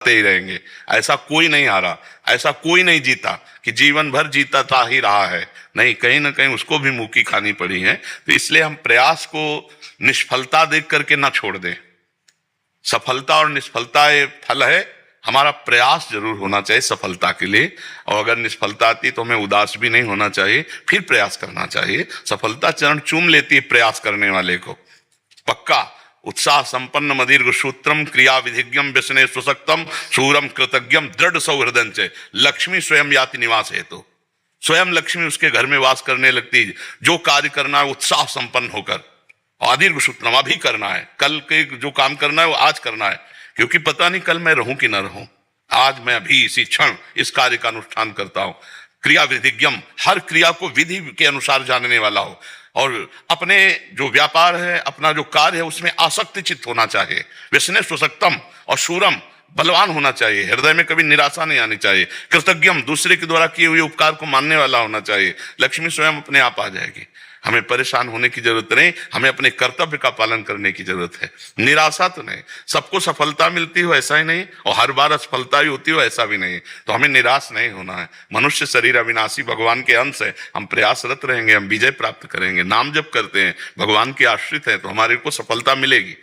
ही रहेंगे। ऐसा कोई नहीं हारा, ऐसा कोई नहीं जीता कि जीवन भर जीता ही रहा है, नहीं, कहीं ना कहीं उसको भी मुंह की खानी पड़ी है। तो इसलिए हम प्रयास को निष्फलता देख करके ना छोड़ दें। सफलता और निष्फलता ये फल है, हमारा प्रयास जरूर होना चाहिए सफलता के लिए। और अगर निष्फलता आती तो हमें उदास भी नहीं होना चाहिए, फिर प्रयास करना चाहिए। सफलता चरण चूम लेती है प्रयास करने वाले को, पक्का। उत्साह संपन्न मदीर्घ सूत्रम क्रिया विधिज्ञम व्यसने सुशक्तम शूरम कृतज्ञम दृढ़ सौहृदय से लक्ष्मी स्वयं याति निवास है। तो स्वयं लक्ष्मी उसके घर में वास करने लगती है। जो कार्य करना है उत्साह संपन्न होकर, दीर्घ सूत्रम अभी करना है, कल के जो काम करना है वो आज करना है, क्योंकि पता नहीं कल मैं रहूं कि ना रहूं। आज मैं अभी इसी क्षण इस कार्य का अनुष्ठान करता हूं। क्रिया विधिज्ञम, हर क्रिया को विधि के अनुसार जानने वाला हो, और अपने जो व्यापार है, अपना जो कार्य है, उसमें आसक्ति चित्त होना चाहिए। व्यसने सुशक्तम, और शूरम, बलवान होना चाहिए। हृदय में कभी निराशा नहीं आनी चाहिए। कृतज्ञम, दूसरे के द्वारा किए हुए उपकार को मानने वाला होना चाहिए। लक्ष्मी स्वयं अपने आप आ जाएगी। हमें परेशान होने की जरूरत नहीं, हमें अपने कर्तव्य का पालन करने की जरूरत है। निराशा तो नहीं, सबको सफलता मिलती हो ऐसा ही नहीं, और हर बार असफलता ही होती हो ऐसा भी नहीं, तो हमें निराश नहीं होना है। मनुष्य शरीर अविनाशी, भगवान के अंश है। हम प्रयासरत रहेंगे, हम विजय प्राप्त करेंगे। नाम जप करते हैं, भगवान के आश्रित है, तो हमारे को सफलता मिलेगी।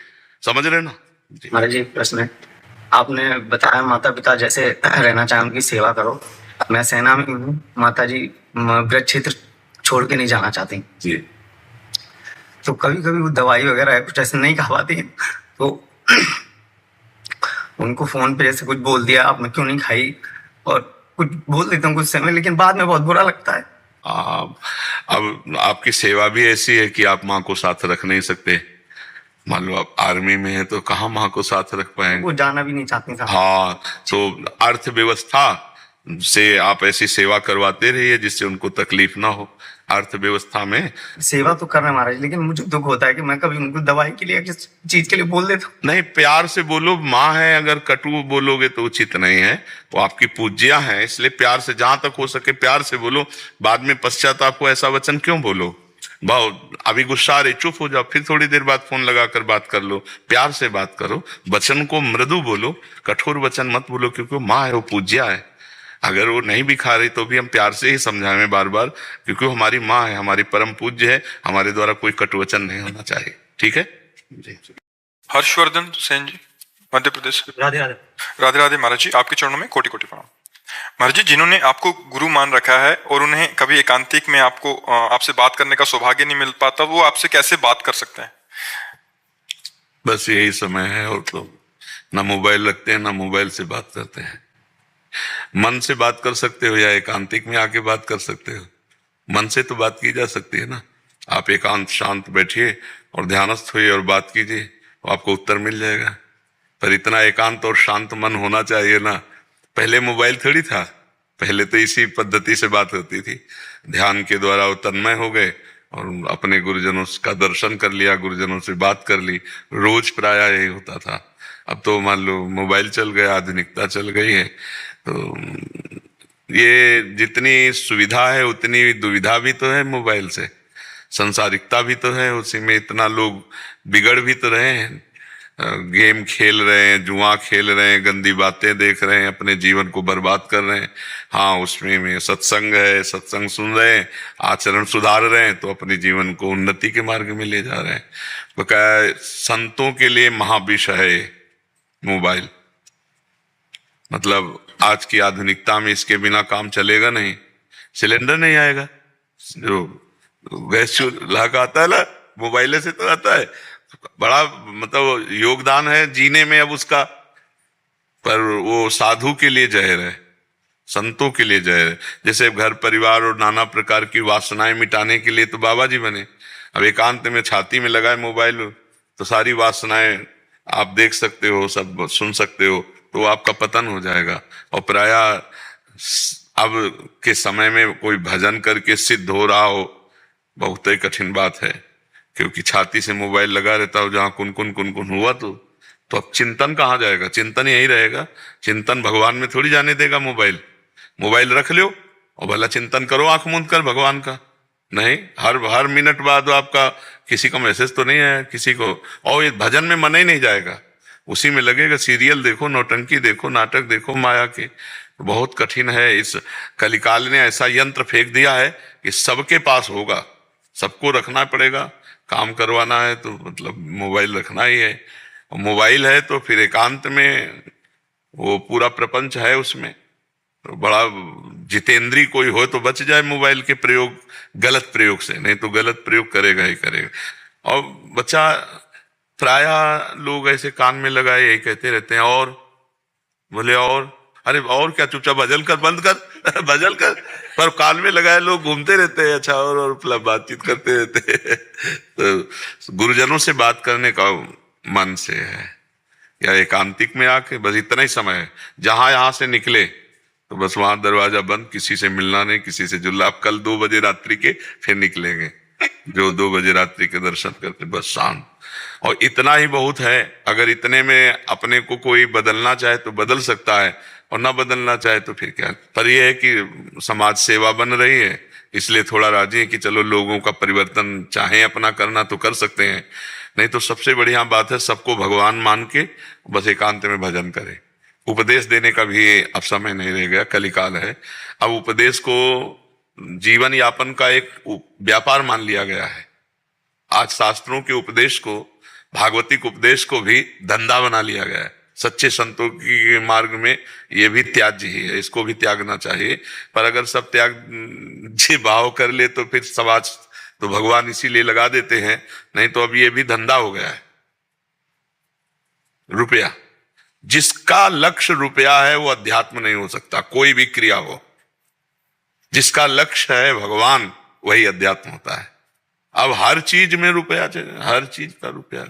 समझ रहे ना जी? महाराज जी प्रश्न है, आपने बताया माता पिता जैसे रहना चाहे उनकी सेवा करो। मैं सेना में हूँ, माता जी ब्रज क्षेत्र छोड़ के नहीं जाना चाहती जी। तो कभी कभी वो दवाई वगैरह कुछ ऐसे नहीं खा पाती, तो उनको फोन पे जैसे कुछ बोल दिया, आपने क्यों नहीं खाई, और कुछ बोल देता हूँ कुछ समय, लेकिन बाद में बहुत बुरा लगता है। अब आपकी सेवा भी ऐसी है कि आप माँ को साथ रख नहीं सकते। मान लो आप आर्मी में है तो कहाँ माँ को साथ रख पाएंगे, वो जाना भी नहीं चाहती साथ। हाँ, तो अर्थव्यवस्था से आप ऐसी सेवा करवाते रहिए जिससे उनको तकलीफ ना हो। अर्थव्यवस्था में सेवा तो कर रहे हैं महाराज, लेकिन मुझे दुख होता है कि मैं कभी उनको दवाई के लिए किस चीज के लिए बोल देता हूँ। नहीं, प्यार से बोलो। माँ है, अगर कटु बोलोगे तो उचित नहीं है। वो आपकी पूज्या है, इसलिए प्यार से, जहां तक हो सके प्यार से बोलो। बाद में पश्चाताप को ऐसा वचन क्यों बोलो। बहुत अभी गुस्सा आ रही, चुप हो जाओ, फिर थोड़ी देर बाद फोन लगा कर बात कर लो। प्यार से बात करो, वचन को मृदु बोलो, कठोर वचन मत बोलो, क्योंकि वो माँ है, वो पूज्या है। अगर वो नहीं भी खा रही तो भी हम प्यार से ही समझाएं बार बार, क्योंकि वो हमारी माँ है, हमारी परम पूज्य है। हमारे द्वारा कोई कटुवचन नहीं होना चाहिए। ठीक है जी। हर्षवर्धन सेन जी, मध्य प्रदेश। राधे राधे। राधे राधे महाराज जी, आपके चरणों में कोटि कोटि प्रणाम। महाराज जी, जिन्होंने आपको गुरु मान रखा है और उन्हें कभी एकांतिक में आपसे बात करने का सौभाग्य नहीं मिल पाता, वो आपसे कैसे बात कर सकते हैं? बस यही समय है, और तो ना मोबाइल रखते हैं ना मोबाइल से बात करते हैं। मन से बात कर सकते हो या एकांतिक में आके बात कर सकते हो। मन से तो बात की जा सकती है ना। आप एकांत शांत बैठिए और ध्यानस्थ होइए और बात कीजिए, तो आपको उत्तर मिल जाएगा। पर इतना एकांत और शांत मन होना चाहिए ना। पहले मोबाइल थोड़ी था, पहले तो इसी पद्धति से बात होती थी। ध्यान के द्वारा वो तन्मय हो गए और अपने गुरुजनों का दर्शन कर लिया, गुरुजनों से बात कर ली। रोज प्राय यही होता था। अब तो मान लो मोबाइल चल गया, आधुनिकता चल गई है, तो ये जितनी सुविधा है उतनी दुविधा भी तो है मोबाइल से। संसारिकता भी तो है उसी में। इतना लोग बिगड़ भी तो रहे हैं, गेम खेल रहे हैं, जुआ खेल रहे हैं, गंदी बातें देख रहे हैं, अपने जीवन को बर्बाद कर रहे हैं। हाँ, उसमें में सत्संग है, सत्संग सुन रहे हैं, आचरण सुधार रहे हैं, तो अपने जीवन को उन्नति के मार्ग में ले जा रहे हैं। बकाया संतों के लिए महाविष है मोबाइल। मतलब आज की आधुनिकता में इसके बिना काम चलेगा नहीं। सिलेंडर नहीं आएगा, जो गैस चूल्हा का आता है ना, मोबाइल से तो आता है। बड़ा मतलब योगदान है जीने में अब उसका, पर वो साधु के लिए जहर है, संतों के लिए जहर है। जैसे घर परिवार और नाना प्रकार की वासनाएं मिटाने के लिए तो बाबा जी बने। अब एकांत में छाती में लगाए मोबाइल तो सारी वासनाएं आप देख सकते हो, सब सुन सकते हो, तो आपका पतन हो जाएगा। और प्राय अब के समय में कोई भजन करके सिद्ध हो रहा हो बहुत ही कठिन बात है, क्योंकि छाती से मोबाइल लगा रहता हो, जहां कुन कुन कुन कुन हुआ तो अब चिंतन कहाँ जाएगा। चिंतन यही रहेगा। चिंतन भगवान में थोड़ी जाने देगा मोबाइल। मोबाइल रख लो और भला चिंतन करो आंख मूंद कर भगवान का। नहीं, हर मिनट बाद आपका किसी का मैसेज तो नहीं है किसी को, और ये भजन में मन ही नहीं जाएगा। उसी में लगेगा। सीरियल देखो, नौटंकी देखो, नाटक देखो माया के। बहुत कठिन है। इस कलिकाल ने ऐसा यंत्र फेंक दिया है कि सबके पास होगा, सबको रखना पड़ेगा। काम करवाना है तो मतलब मोबाइल रखना ही है, और मोबाइल है तो फिर एकांत में वो पूरा प्रपंच है उसमें। तो बड़ा जितेंद्री कोई हो तो बच जाए मोबाइल के प्रयोग, गलत प्रयोग से, नहीं तो गलत प्रयोग करेगा ही करेगा। और बच्चा प्राय लोग ऐसे कान में लगाए यही कहते रहते हैं, और बोले और, अरे और क्या, चुपचाप भजन कर, बंद कर भजन कर, पर कान में लगाए लोग घूमते रहते हैं। अच्छा, और मतलब बातचीत करते रहते हैं। तो गुरुजनों से बात करने का मन से है, या एकांतिक में आके बस इतना ही समय है। जहां यहां से निकले तो बस वहां दरवाजा बंद, किसी से मिलना नहीं, किसी से जुलना। आप कल 2 बजे रात्रि के फिर निकलेंगे, जो 2 बजे रात्रि के दर्शन करते, बस शांत। और इतना ही बहुत है। अगर इतने में अपने को कोई बदलना चाहे तो बदल सकता है, और ना बदलना चाहे तो फिर क्या। पर यह है कि समाज सेवा बन रही है, इसलिए थोड़ा राजी है कि चलो लोगों का परिवर्तन चाहे अपना करना तो कर सकते हैं। नहीं तो सबसे बढ़िया बात है सबको भगवान मान के बस एकांत में भजन करें। उपदेश देने का भी अब समय नहीं रह गया, कलिकाल है। अब उपदेश को जीवन यापन का एक व्यापार मान लिया गया है। आज शास्त्रों के उपदेश को, भागवतिक उपदेश को भी धंधा बना लिया गया है। सच्चे संतों के मार्ग में ये भी त्याज्य ही है, इसको भी त्यागना चाहिए। पर अगर सब त्याग जी भाव कर ले तो फिर समाज तो भगवान इसीलिए लगा देते हैं। नहीं तो अब ये भी धंधा हो गया है, रुपया। जिसका लक्ष्य रुपया है वो अध्यात्म नहीं हो सकता, कोई भी क्रिया हो। जिसका लक्ष्य है भगवान, वही अध्यात्म होता है। अब हर चीज में रुपया चाहिए, हर चीज का रुपया।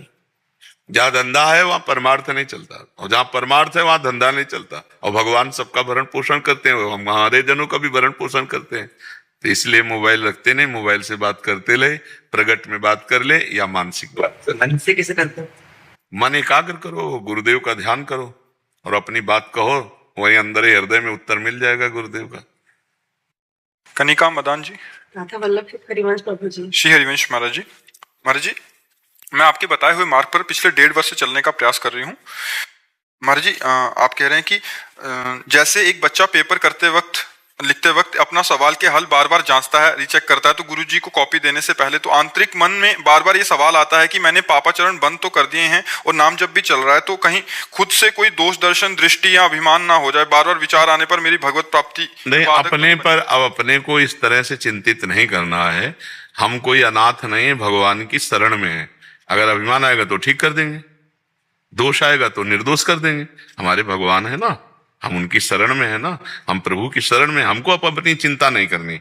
जहां धंधा है वहां परमार्थ नहीं चलता, और जहां परमार्थ है वहां धंधा नहीं चलता। और भगवान सबका भरण पोषण करते हैं, हम हमारे जनों का भी भरण पोषण करते हैं। तो इसलिए मोबाइल रखते नहीं, मोबाइल से बात करते ले, प्रगट में बात कर ले या मानसिक बात। मन से कैसे करते हो? मन एकाग्र करो, गुरुदेव का ध्यान करो और अपनी बात कहो, वही अंदर ही हृदय में उत्तर मिल जाएगा गुरुदेव का। कनिका मदान जी। राधा वल्लभ हरिवंश प्रभु जी। श्री हरिवंश महाराज जी। महाराज जी, मैं आपके बताए हुए मार्ग पर पिछले 1.5 वर्ष से चलने का प्रयास कर रही हूँ। महाराज जी, आप कह रहे हैं कि जैसे एक बच्चा पेपर करते वक्त, लिखते वक्त अपना सवाल के हल बार बार जांचता है, रीचेक करता है, तो गुरुजी को कॉपी देने से पहले तो आंतरिक मन में बार बार ये सवाल आता है कि मैंने पापाचरण बंद तो कर दिए हैं और नाम जब भी चल रहा है, तो कहीं खुद से कोई दोष दर्शन, दृष्टि या अभिमान ना हो जाए। बार बार विचार आने पर मेरी भगवत प्राप्ति नहीं, अपने पर अब अपने को इस तरह से चिंतित नहीं करना है। हम कोई अनाथ नहीं है, भगवान की शरण में है। अगर अभिमान आएगा तो ठीक कर देंगे, दोष आएगा तो निर्दोष कर देंगे। हमारे भगवान है ना, हम उनकी शरण में है ना, हम प्रभु की शरण में। हमको अपनी चिंता नहीं करनी,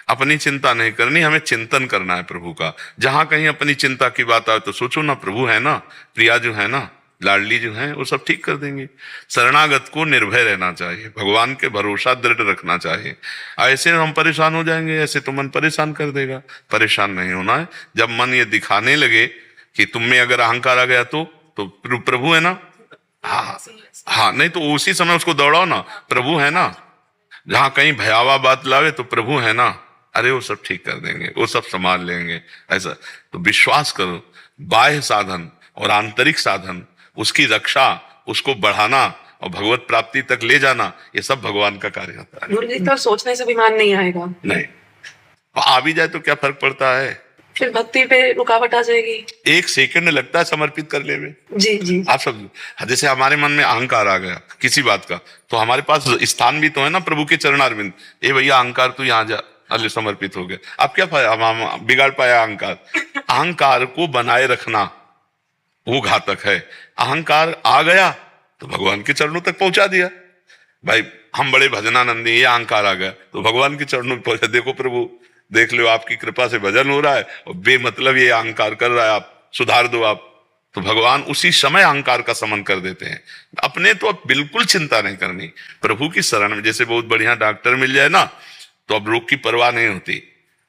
अपनी चिंता नहीं करनी, हमें चिंतन करना है प्रभु का। जहां कहीं अपनी चिंता की बात आए तो सोचो ना, प्रभु है ना, प्रिया जो है ना, लाडली जो है, वो सब ठीक कर देंगे। शरणागत को निर्भय रहना चाहिए, भगवान के भरोसा दृढ़ रखना चाहिए। ऐसे हम परेशान हो जाएंगे, ऐसे तो मन परेशान कर देगा। परेशान नहीं होना है। जब मन ये दिखाने लगे कि तुम में अगर अहंकार आ गया तो प्रभु है ना, हाँ हाँ, नहीं तो उसी समय उसको दौड़ाओ ना, प्रभु है ना। जहां कहीं भयावह बात लावे तो प्रभु है ना, अरे वो सब ठीक कर देंगे, वो सब संभाल लेंगे। ऐसा तो विश्वास करो। बाह्य साधन और आंतरिक साधन, उसकी रक्षा, उसको बढ़ाना और भगवत प्राप्ति तक ले जाना, ये सब भगवान का कार्य होता है। गुरु जी, तो सोचने से अभिमान नहीं आएगा? नहीं, आ भी जाए तो क्या फर्क पड़ता है, फिर भक्ति पे रुकावट आ जाएगी। 1 सेकंड लगता है समर्पित करने में। जी जी। आप सब, जैसे हमारे मन में अहंकार आ गया किसी बात का, तो हमारे पास स्थान भी तो है ना प्रभु के चरणारविंद। ए भैया अहंकार तू यहाँ जा, अल्ले समर्पित हो गया। अब क्या हम बिगाड़ पाया अहंकार? अहंकार को बनाए रखना वो घातक है। अहंकार आ गया तो भगवान के चरणों तक पहुंचा दिया। भाई हम बड़े भजनानंदी, ये अहंकार आ गया तो भगवान के चरणों में पहुंचा, देखो प्रभु देख लो आपकी कृपा से भजन हो रहा है, और बेमतलब ये अहंकार कर रहा है, आप सुधार दो आप। तो भगवान उसी समय अहंकार का समन कर देते हैं। अपने तो अब बिल्कुल चिंता नहीं करनी, प्रभु की शरण में। जैसे बहुत बढ़िया डॉक्टर मिल जाए ना तो अब रोग की परवाह नहीं होती,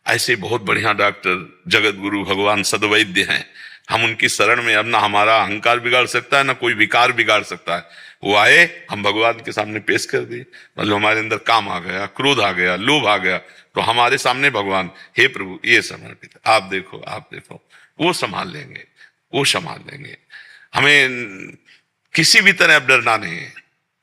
ऐसे बहुत बढ़िया डॉक्टर जगत गुरु भगवान सद्वैद्य हैं। हम उनकी शरण में, अब ना हमारा अहंकार बिगाड़ सकता है ना कोई विकार बिगाड़ सकता है। वो आए, हम भगवान के सामने पेश कर दिए। मतलब हमारे अंदर काम आ गया, क्रोध आ गया, लोभ आ गया, तो हमारे सामने भगवान, हे प्रभु ये समर्पित, आप देखो, वो संभाल लेंगे, वो संभाल लेंगे। हमें किसी भी तरह अब डरना नहीं है,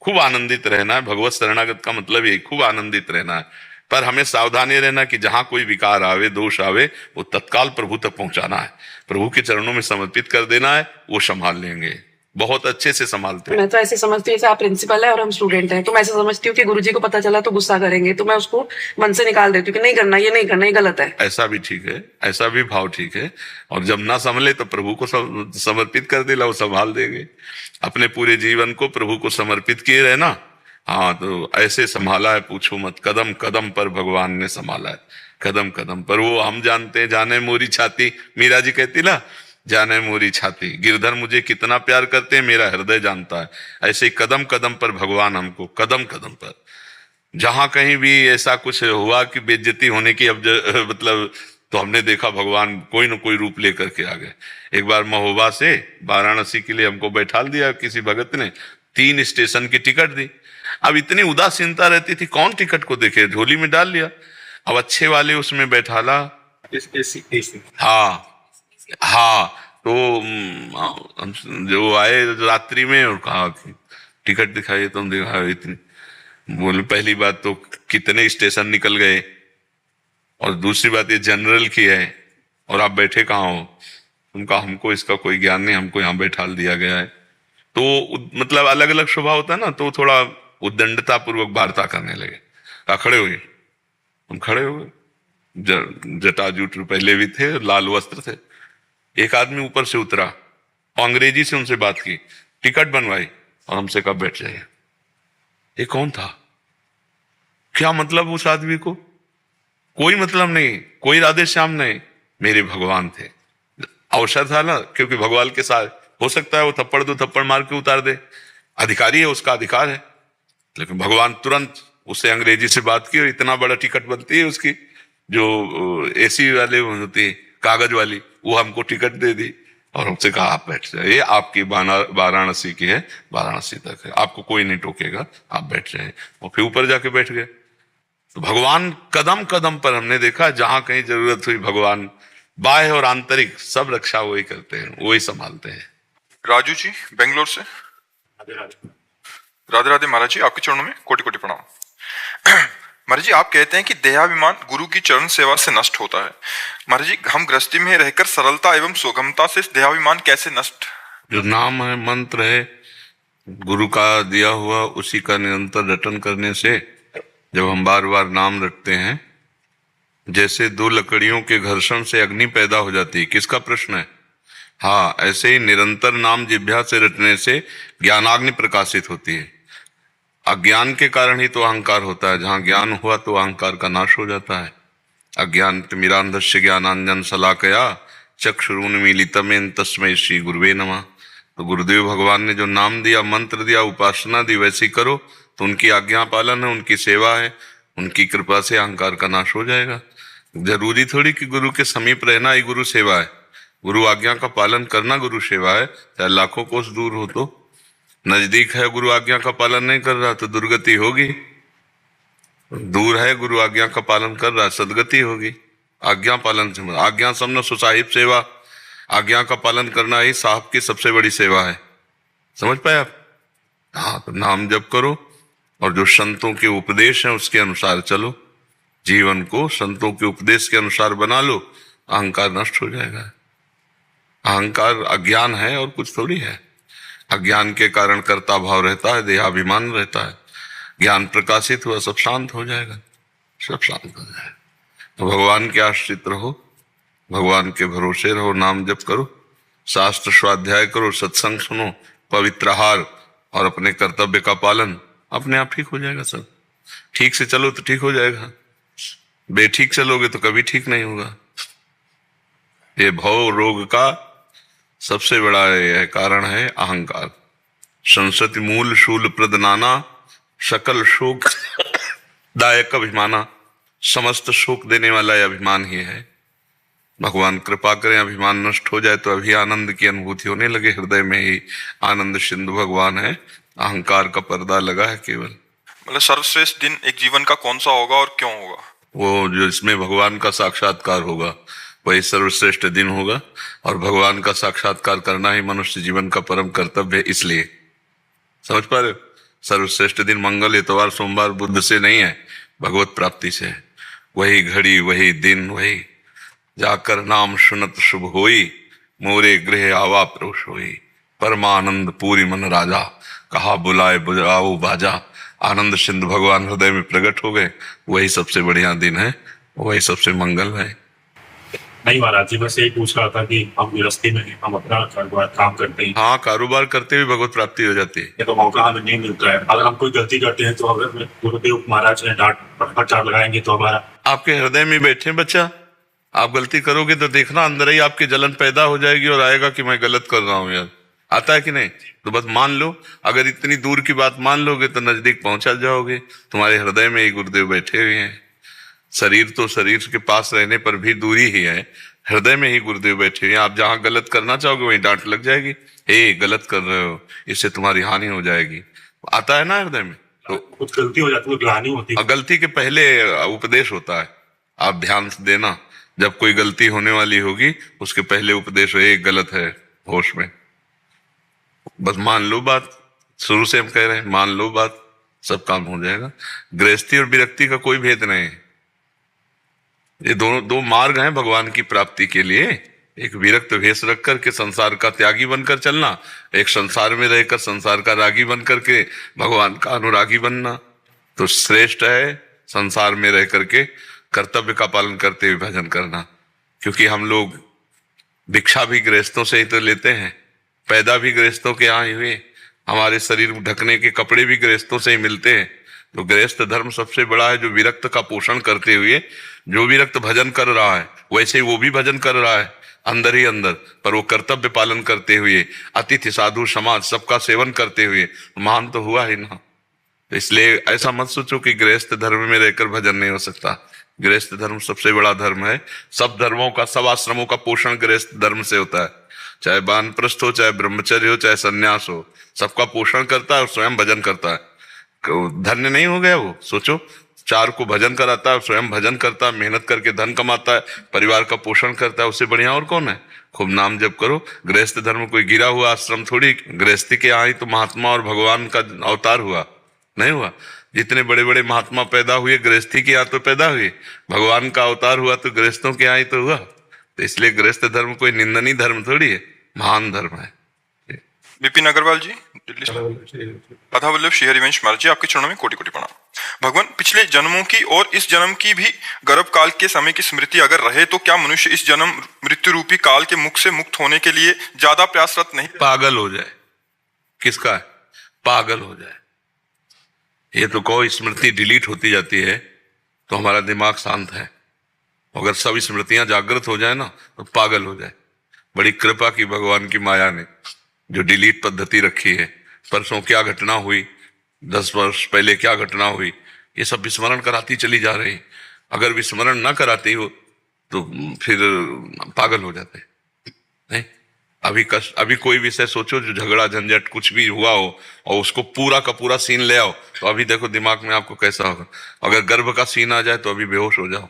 खूब आनंदित रहना है। भगवत शरणागत का मतलब यही, खूब आनंदित रहना है। पर हमें सावधानी रहना कि जहां कोई विकार आवे, दोष आवे, वो तत्काल प्रभु तक पहुंचाना है, प्रभु के चरणों में समर्पित कर देना है, वो संभाल लेंगे, बहुत अच्छे से संभालते हैं। मैं तो ऐसे समझती हूँ जैसे आप प्रिंसिपल है और हम स्टूडेंट हैं, तो मैं ऐसे समझती हूँ कि गुरुजी को पता चला तो गुस्सा करेंगे, तो मैं उसको मन से निकाल देती हूँ कि नहीं करना, ये नहीं करना, ये गलत है। ऐसा भी ठीक है, ऐसा भी भाव ठीक है। और जब ना संभले तो प्रभु को समर्पित कर दे, वो संभाल देंगे। अपने पूरे जीवन को प्रभु को समर्पित किए रहना। हाँ, तो ऐसे संभाला है, पूछो मत। कदम कदम पर भगवान ने संभाला है, कदम कदम पर। वो हम जानते हैं, जाने मोरी छाती, मीरा जी कहती ना, जाने मोरी छाती, गिरधर मुझे कितना प्यार करते हैं, मेरा हृदय जानता है। ऐसे कदम कदम पर भगवान हमको, कदम कदम पर, जहां कहीं भी ऐसा कुछ हुआ कि बेइज्जती होने की मतलब, तो हमने देखा भगवान कोई न कोई रूप लेकर के आ गए। एक बार महोबा से वाराणसी के लिए हमको बैठा दिया किसी भगत ने, 3 स्टेशन की टिकट दी। अब इतनी उदासीनता रहती थी, कौन टिकट को देखे, झोली में डाल लिया। अब अच्छे वाले उसमें बैठाला, हाँ हाँ, तो हम जो आए रात्रि में और कहा कि टिकट दिखाइए, तुम दिखा। इतनी बोले, पहली बात तो कितने स्टेशन निकल गए, और दूसरी बात ये जनरल की है, और आप बैठे कहाँ हो। उनका हमको इसका कोई ज्ञान नहीं, हमको यहाँ बैठा दिया गया है। तो मतलब अलग अलग स्वभाव होता है ना, तो थोड़ा उद्दंडता पूर्वक वार्ता करने लगे। कहा खड़े हुए, हम खड़े हो गए, जटाजूट पहले भी थे, लाल वस्त्र थे। एक आदमी ऊपर से उतरा, अंग्रेजी से उनसे बात की, टिकट बनवाई, और हमसे कहा बैठ जाइए। ये कौन था, क्या मतलब उस आदमी को, कोई मतलब नहीं, कोई राधे श्याम नहीं, मेरे भगवान थे। अवसर था ना, क्योंकि भगवान के साथ हो सकता है वो थप्पड़ दो थप्पड़ मार के उतार दे, अधिकारी है, उसका अधिकार है। लेकिन भगवान तुरंत उससे अंग्रेजी से बात की, और इतना बड़ा टिकट बनती है उसकी, जो एसी वाले होती है, कागज वाली, वो हमको टिकट दे दी, और हमसे कहा आप बैठ जाइए, आपकी वाराणसी की है, वाराणसी तक है, आपको कोई नहीं टोकेगा, आप बैठ जाइए। और फिर ऊपर जाके बैठ गए। तो भगवान कदम कदम पर हमने देखा, जहां कहीं जरूरत हुई, भगवान बाह्य और आंतरिक सब रक्षा वही करते हैं, वही संभालते हैं। राजू जी बेंगलोर से। राधे राधे महाराज जी, आपके चरणों में कोटि कोटि प्रणाम। महाराज जी, आप कहते हैं कि देहाभिमान गुरु की चरण सेवा से नष्ट होता है। महाराज जी, हम गृहस्थी में रहकर सरलता एवं सुगमता से देहाभिमान कैसे नष्ट? जो नाम है, मंत्र है, गुरु का दिया हुआ, उसी का निरंतर रटन करने से, जब हम बार बार नाम रटते हैं, जैसे 2 लकड़ियों के घर्षण से अग्नि पैदा हो जाती है, किसका प्रश्न है? हाँ, ऐसे ही निरंतर नाम जिह्वा से रटने से ज्ञानाग्नि प्रकाशित होती है। अज्ञान के कारण ही तो अहंकार होता है, जहां ज्ञान हुआ तो अहंकार का नाश हो जाता है। अज्ञान तिमिरांधस्य ज्ञानांजन शलाकया चक्षुरुन्मीलितमेन तस्मै श्री गुरुवे नमः। तो गुरुदेव भगवान ने जो नाम दिया, मंत्र दिया, उपासना दी, वैसी करो तो उनकी आज्ञा पालन है, उनकी सेवा है, उनकी कृपा से अहंकार का नाश हो जाएगा। जरूरी थोड़ी कि गुरु के समीप रहना ही गुरु सेवा है, गुरु आज्ञा का पालन करना गुरु सेवा है, चाहे लाखों कोस दूर हो। तो नजदीक है, गुरु आज्ञा का पालन नहीं कर रहा तो दुर्गति होगी, दूर है, गुरु आज्ञा का पालन कर रहा, सदगति होगी। आज्ञा पालन से, आज्ञा समझो सुसाहिब सेवा, आज्ञा का पालन करना ही साहब की सबसे बड़ी सेवा है। समझ पाए आप? हाँ, तो नाम जप करो, और जो संतों के उपदेश हैं उसके अनुसार चलो, जीवन को संतों के उपदेश के अनुसार बना लो, अहंकार नष्ट हो जाएगा। अहंकार अज्ञान है और कुछ थोड़ी है। अज्ञान के कारण कर्ता भाव रहता है, देहाभिमान रहता है। ज्ञान प्रकाशित हुआ, सब शांत हो जाएगा, सब शांत हो जाएगा। तो भगवान के आश्रित रहो, भगवान के भरोसे रहो, नाम जप करो, शास्त्र स्वाध्याय करो, सत्संग सुनो, पवित्र आहार और अपने कर्तव्य का पालन, अपने आप ठीक हो जाएगा। सब ठीक से चलो तो ठीक हो जाएगा, बेठीक चलोगे तो कभी ठीक नहीं होगा। ये भव रोग का सबसे बड़ा यह कारण है अहंकार। संसति मूल शूल प्रद नाना, सकल शोक दायक अभिमाना। समस्त शोक देने वाला यह अभिमान ही है। भगवान कृपा करें, अभिमान नष्ट हो जाए तो अभी आनंद की अनुभूति होने लगे। हृदय में ही आनंद सिंधु भगवान है, अहंकार का पर्दा लगा है केवल। मतलब सर्वश्रेष्ठ दिन एक जीवन का कौन सा होगा और क्यों होगा? वो जो इसमें भगवान का साक्षात्कार होगा वही सर्वश्रेष्ठ दिन होगा, और भगवान का साक्षात्कार करना ही मनुष्य जीवन का परम कर्तव्य है। इसलिए समझ पा रहे हो? सर्वश्रेष्ठ दिन मंगल इतवार सोमवार बुध से नहीं है, भगवत प्राप्ति से है। वही घड़ी वही दिन वही जाकर नाम सुनत शुभ होई, मोरे गृह आवा प्रवेश होई। परमानंद पूरी मन राजा, कहा बुलाए बुलाओ बाजा। आनंद सिंधु भगवान हृदय में प्रकट हो गए। वही सबसे बढ़िया दिन है, वही सबसे मंगल है। नहीं महाराज जी, बस यही पूछ रहा था कि हम गृहस्थी में हैं, हम अपना कारोबार काम करते हैं, हाँ, कारोबार करते हुए भगवत प्राप्ति हो जाती है। ये तो मौका हमें नहीं मिलता है। अगर हम कोई गलती करते हैं तो अगर गुरुदेव महाराज ने डांट प्रचार लगाएंगे तो हमारा आपके हृदय में बैठे बच्चा, आप गलती करोगे तो देखना अंदर ही आपकी जलन पैदा हो जाएगी और आएगा कि मैं गलत कर रहा हूं यार। आता है कि नहीं? तो बस मान लो, अगर इतनी दूर की बात मान लोगे तो नजदीक पहुंचा जाओगे। तुम्हारे हृदय में ही गुरुदेव बैठे हुए हैं। शरीर तो शरीर के पास रहने पर भी दूरी ही है, हृदय में ही गुरुदेव बैठे हुए हैं। आप जहां गलत करना चाहोगे वहीं डांट लग जाएगी, हे गलत कर रहे हो, इससे तुम्हारी हानि हो जाएगी। आता है ना हृदय में? तो कुछ गलती हो जाती है, ग्लानि होती है। गलती के पहले उपदेश होता है, आप ध्यान से देना। जब कोई गलती होने वाली होगी उसके पहले उपदेश है, गलत है, होश में। बस मान लो बात, शुरू से हम कह रहे हैं, मान लो बात, सब काम हो जाएगा। गृहस्थी और विरक्ति का कोई भेद नहीं है। ये दोनों दो मार्ग हैं भगवान की प्राप्ति के लिए। एक विरक्त भेष रख करके संसार का त्यागी बनकर चलना, एक संसार में रहकर संसार का रागी बन करके भगवान का अनुरागी बनना। तो श्रेष्ठ है संसार में रह करके कर्तव्य का पालन करते हुए भजन करना। क्योंकि हम लोग भिक्षा भी गृहस्थों से ही तो लेते हैं, पैदा भी गृहस्थों के यहाँ ही हुए, हमारे शरीर ढकने के कपड़े भी गृहस्थों से ही मिलते हैं। तो गृहस्थ धर्म सबसे बड़ा है, जो विरक्त का पोषण करते हुए, जो विरक्त भजन कर रहा है वैसे ही वो भी भजन कर रहा है अंदर ही अंदर, पर वो कर्तव्य पालन करते हुए, अतिथि साधु समाज सबका सेवन करते हुए महान तो हुआ ही ना। तो इसलिए ऐसा मत सोचो कि गृहस्थ धर्म में रहकर भजन नहीं हो सकता। गृहस्थ धर्म सबसे बड़ा धर्म है। सब धर्मों का, सब आश्रमों का पोषण गृहस्थ धर्म से होता है। चाहे वानप्रस्थ हो, चाहे ब्रह्मचर्य हो, चाहे सन्यास हो, सबका पोषण करता है और स्वयं भजन करता है। धन्य नहीं हो गया वो? सोचो, चार को भजन कराता है, स्वयं भजन करता है, मेहनत करके धन कमाता है, परिवार का पोषण करता है, उससे बढ़िया और कौन है? खूब नाम जप करो। गृहस्थ धर्म कोई गिरा हुआ आश्रम थोड़ी। गृहस्थी के यहाँ ही तो महात्मा और भगवान का अवतार हुआ, नहीं हुआ? जितने बड़े बड़े महात्मा पैदा हुए गृहस्थी के यहाँ तो पैदा हुए, भगवान का अवतार हुआ तो गृहस्थों के यहाँ ही तो हुआ। तो इसलिए गृहस्थ धर्म कोई निंदनीय धर्म थोड़ी है, महान धर्म है। विपिन अग्रवाल जी, दिल्ली से। राधा वल्लभ श्री हरिवंश महाराज जी, आपके चरणों में कोटि कोटि प्रणाम। भगवान, पिछले जन्मों की और इस जन्म की भी गर्भ काल के समय की स्मृति अगर रहे तो क्या मनुष्य इस जन्म मृत्यु रूपी काल के मुख से मुक्त होने के लिए ज्यादा प्रयासरत नहीं? पागल हो जाए। किसका है? पागल हो जाए। ये तो कहो स्मृति डिलीट होती जाती है तो हमारा दिमाग शांत है। अगर सब स्मृतियां जागृत हो जाए ना तो पागल हो जाए। बड़ी कृपा की भगवान की माया ने जो डिलीट पद्धति रखी है। परसों क्या घटना हुई, 10 वर्ष पहले क्या घटना हुई, ये सब विस्मरण कराती चली जा रही। अगर विस्मरण ना कराती हो तो फिर पागल हो जाते नहीं। अभी कोई विषय सोचो जो झगड़ा झंझट कुछ भी हुआ हो और उसको पूरा का पूरा सीन ले आओ तो अभी देखो दिमाग में आपको कैसा होगा। अगर गर्भ का सीन आ जाए तो अभी बेहोश हो जाओ।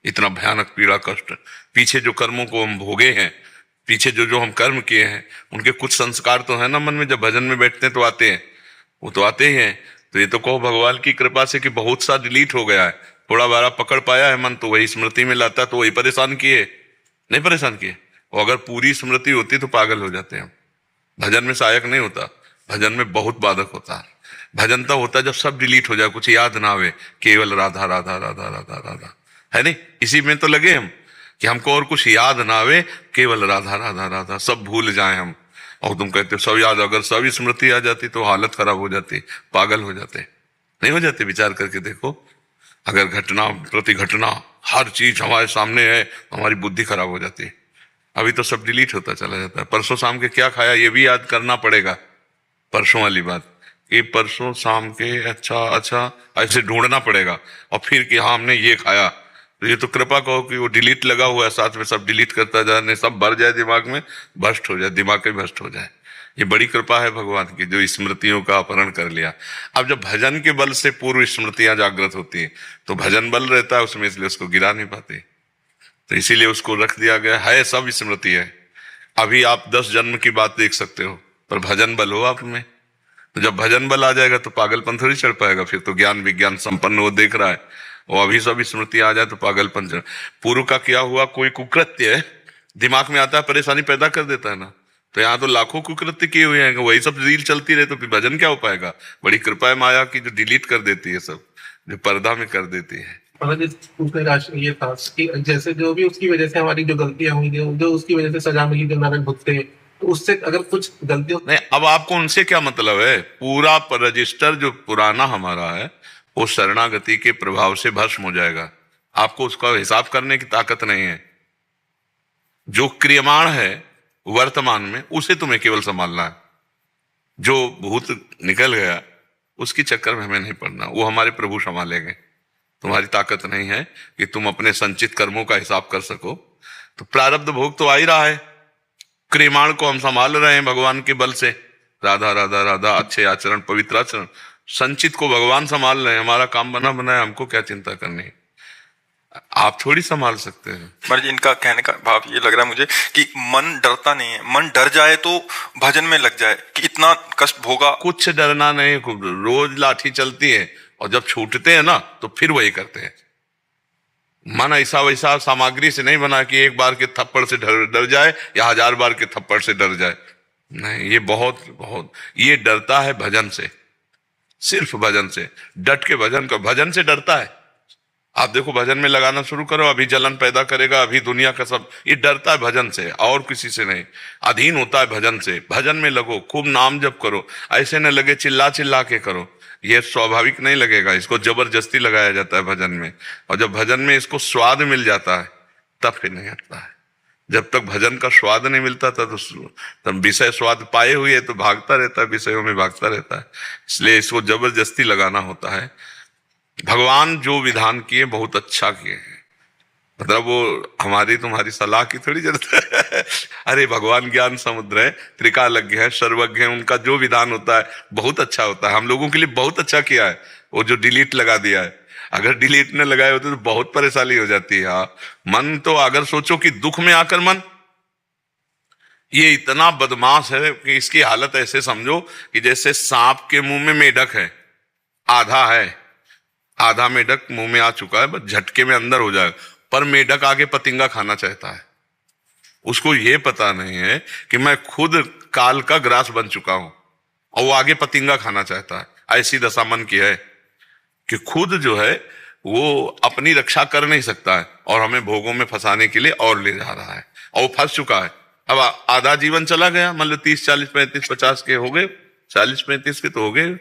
इतना भयानक पीड़ा कष्ट। पीछे जो कर्मों को हम भोगे हैं, पीछे जो हम कर्म किए हैं, उनके कुछ संस्कार तो है ना मन में। जब भजन में बैठते हैं तो आते हैं, वो तो आते ही हैं। तो ये तो कहो भगवान की कृपा से कि बहुत सा डिलीट हो गया है, थोड़ा बारा पकड़ पाया है मन, तो वही स्मृति में लाता, तो वही परेशान किए, नहीं परेशान किए। और अगर पूरी स्मृति होती तो पागल हो जाते हैं। भजन में सहायक नहीं होता, भजन में बहुत बाधक होता है। भजन तो होता है जब सब डिलीट हो जाए, कुछ याद ना आवे, केवल राधा राधा राधा राधा राधा, है नहीं? इसी में तो लगे हम कि हमको और कुछ याद ना आवे, केवल राधा राधा राधा, सब भूल जाए हम। और तुम कहते हो सब याद, अगर सब स्मृति आ जाती तो हालत खराब हो जाती, पागल हो जाते, नहीं हो जाते? विचार करके देखो, अगर घटना प्रति घटना हर चीज हमारे सामने है तो हमारी बुद्धि खराब हो जाती है। अभी तो सब डिलीट होता चला जाता है। परसों शाम के क्या खाया ये भी याद करना पड़ेगा, परसों वाली बात, कि परसों शाम के अच्छा ऐसे ढूंढना पड़ेगा। और फिर कि हाँ हमने ये खाया, तो ये तो कृपा कहो कि वो डिलीट लगा हुआ है, साथ में सब डिलीट करता जाए, नहीं सब भर जाए दिमाग में, भ्रष्ट हो जाए, दिमाग के भ्रष्ट हो जाए। ये बड़ी कृपा है भगवान की जो स्मृतियों का अपहरण कर लिया। अब जब भजन के बल से पूर्व स्मृतियां जागृत होती है तो भजन बल रहता है उसमें, इसलिए उसको गिरा नहीं पाते। तो इसीलिए उसको रख दिया गया है, सब स्मृति है। अभी आप 10 जन्म की बात देख सकते हो पर भजन बल हो आप में, तो जब भजन बल आ जाएगा तो पागलपन थोड़ी चढ़ पाएगा। फिर तो ज्ञान विज्ञान संपन्न वो देख रहा है, वो अभी सब स्मृति आ जाए तो पागलपन चढ़। पूर्व का किया हुआ कोई कुकृत्य है दिमाग में आता है, परेशानी पैदा कर देता है ना। तो यहाँ तो लाखों कुकृत्य किए हुए हैं, वही सब रील चलती रहे तो फिर भजन क्या हो पाएगा। बड़ी कृपा है माया की जो डिलीट कर देती है सब, जो पर्दा में कर देती है। मतलब उसने राशि ये था कि जैसे जो भी उसकी वजह से हमारी जो गलतियां हुई जो उसकी वजह से सजा मिली, जो नारायण भुगते, तो उससे अगर कुछ गलतियों नहीं, अब आपको उनसे क्या मतलब है। पूरा रजिस्टर जो पुराना हमारा है वो शरणागति के प्रभाव से भस्म हो जाएगा। आपको उसका हिसाब करने की ताकत नहीं है। जो क्रियमाण है वर्तमान में उसे तुम्हें केवल संभालना है। जो भूत निकल गया उसकी चक्कर में हमें नहीं पड़ना, वो हमारे प्रभु संभालेंगे। तुम्हारी ताकत नहीं है कि तुम अपने संचित कर्मों का हिसाब कर सको। तो प्रारब्ध भोग तो आ ही रहा है, क्रियमाण को हम संभाल रहे हैं भगवान के बल से। राधा राधा राधा, अच्छे आचरण, पवित्र आचरण, संचित को भगवान संभाल रहे हैं। हमारा काम बना बनाए, हमको क्या चिंता करनी है। आप थोड़ी संभाल सकते हैं। महाराज जी, इनका कहने का भाव ये लग रहा है मुझे कि मन डरता नहीं है, मन डर जाए तो भजन में लग जाए कि इतना कष्ट भोगा। कुछ डरना नहीं, रोज लाठी चलती है और जब छूटते हैं ना तो फिर वही करते हैं। मन ऐसा वैसा सामग्री से नहीं बना कि एक बार के थप्पड़ से डर जाए या 1000 बार के थप्पड़ से डर जाए। नहीं, ये बहुत बहुत ये डरता है भजन से, सिर्फ भजन से। डट के भजन का, भजन से डरता है। आप देखो भजन में लगाना शुरू करो, अभी जलन पैदा करेगा, अभी दुनिया का सब। ये डरता है भजन से और किसी से नहीं, अधीन होता है भजन से। भजन में लगो, खूब नाम जप करो, ऐसे न लगे चिल्ला चिल्ला के करो। ये स्वाभाविक नहीं लगेगा, इसको जबरदस्ती लगाया जाता है भजन में। और जब भजन में इसको स्वाद मिल जाता है तब फिर नहीं हटता है। जब तक भजन का स्वाद नहीं मिलता था तो तब विषय स्वाद पाए हुए तो भागता रहता है, विषयों में भागता रहता है। इसलिए इसको जबरदस्ती लगाना होता है। भगवान जो विधान किए बहुत अच्छा किए हैं, मतलब वो हमारी तुम्हारी सलाह की थोड़ी जरूरत है। अरे भगवान ज्ञान समुद्र है, त्रिकालज्ञ है, सर्वज्ञ है, उनका जो विधान होता है बहुत अच्छा होता है। हम लोगों के लिए बहुत अच्छा किया है वो जो डिलीट लगा दिया है। अगर डिलीट न लगाए होते तो बहुत परेशानी हो जाती है। हाँ, मन तो अगर सोचो कि दुख में आकर मन ये इतना बदमाश है कि इसकी हालत ऐसे समझो कि जैसे सांप के मुंह में मेढक है, आधा है, आधा मेढक मुंह में आ चुका है, बस झटके में अंदर हो जाएगा। पर मेढक आगे पतिंगा खाना चाहता है। उसको यह पता नहीं है कि मैं खुद काल का ग्रास बन चुका हूं और वो आगे पतिंगा खाना चाहता है। ऐसी दशा मन की है कि खुद जो है वो अपनी रक्षा कर नहीं सकता है और हमें भोगों में फंसाने के लिए और ले जा रहा है, और वो फंस चुका है। अब आधा जीवन चला गया, मान लो 30 40 35 50 के हो गए, 40 35 के तो हो गए